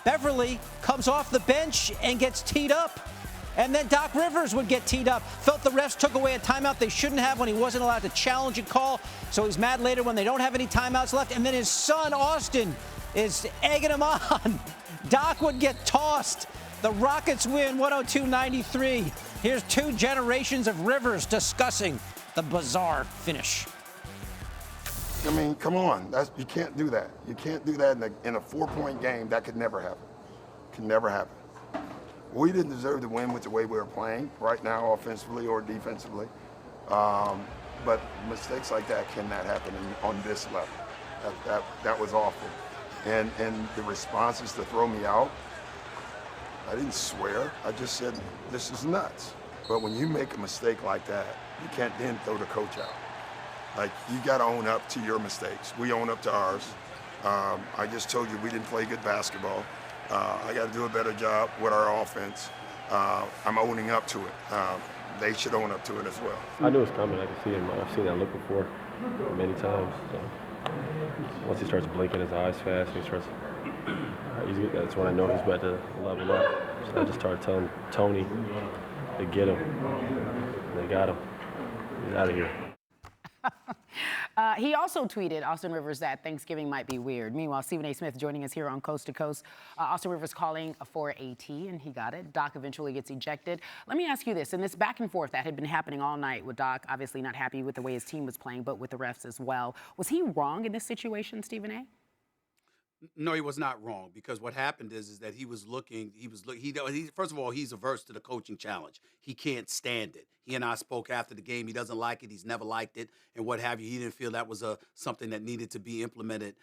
Beverly comes off the bench and gets teed up. And then Doc Rivers would get teed up. Felt the refs took away a timeout they shouldn't have when he wasn't allowed to challenge a call. So he's mad later when they don't have any timeouts left. And then his son, Austin, is egging him on. Doc would get tossed. The Rockets win 102-93. Here's two generations of Rivers discussing the bizarre finish. I mean, come on. You can't do that. You can't do that in a 4-point game. That could never happen. Could never happen. We didn't deserve to win with the way we were playing right now, offensively or defensively. But mistakes like that cannot happen on this level. That was awful. And the responses to throw me out, I didn't swear. I just said, this is nuts. But when you make a mistake like that, you can't then throw the coach out. Like, you got to own up to your mistakes. We own up to ours. I just told you we didn't play good basketball. I got to do a better job with our offense. I'm owning up to it. They should own up to it as well. I knew it was coming. I could see him. I've seen that look before many times. So once he starts blinking his eyes fast, that's when I know he's about to level up. So I just started telling Tony to get him. They got him. He's out of here. He also tweeted, Austin Rivers, that Thanksgiving might be weird. Meanwhile, Stephen A. Smith joining us here on Coast to Coast. Austin Rivers calling for AT, and he got it. Doc eventually gets ejected. Let me ask you this. In this back and forth that had been happening all night with Doc, obviously not happy with the way his team was playing, but with the refs as well, was he wrong in this situation, Stephen A.? No, he was not wrong, because what happened is that he first of all, he's averse to the coaching challenge. He can't stand it. He and I spoke after the game. He doesn't like it. He's never liked it, and what have you. He didn't feel that was something that needed to be implemented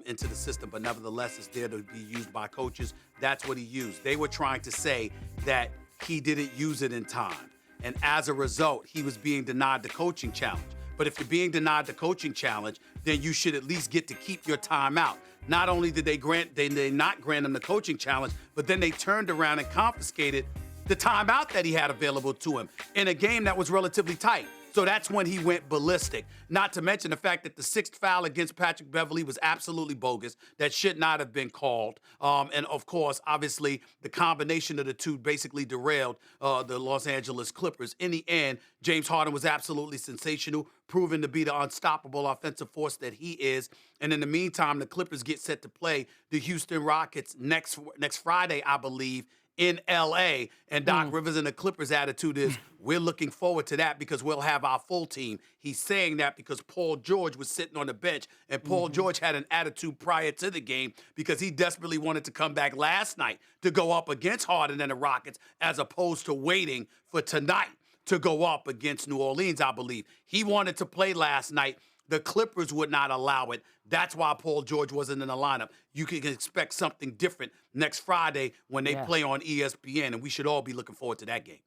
into the system, but nevertheless, it's there to be used by coaches. That's what he used. They were trying to say that he didn't use it in time, and as a result, he was being denied the coaching challenge. But if you're being denied the coaching challenge, then you should at least get to keep your timeout. Not only did they not grant him the coaching challenge, but then they turned around and confiscated the timeout that he had available to him in a game that was relatively tight. So that's when he went ballistic. Not to mention the fact that the sixth foul against Patrick Beverly was absolutely bogus. That should not have been called. And, of course, obviously, the combination of the two basically derailed the Los Angeles Clippers. In the end, James Harden was absolutely sensational, proven to be the unstoppable offensive force that he is. And in the meantime, the Clippers get set to play the Houston Rockets next Friday, I believe, in L.A., and Doc Rivers and the Clippers' attitude is, we're looking forward to that because we'll have our full team. He's saying that because Paul George was sitting on the bench, and Paul George had an attitude prior to the game because he desperately wanted to come back last night to go up against Harden and the Rockets as opposed to waiting for tonight to go up against New Orleans, I believe. He wanted to play last night. The Clippers would not allow it. That's why Paul George wasn't in the lineup. You can expect something different next Friday when they play on ESPN, and we should all be looking forward to that game.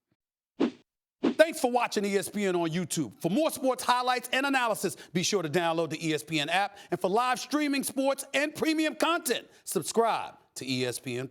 Thanks for watching ESPN on YouTube. For more sports highlights and analysis, be sure to download the ESPN app. And for live streaming sports and premium content, subscribe to ESPN+.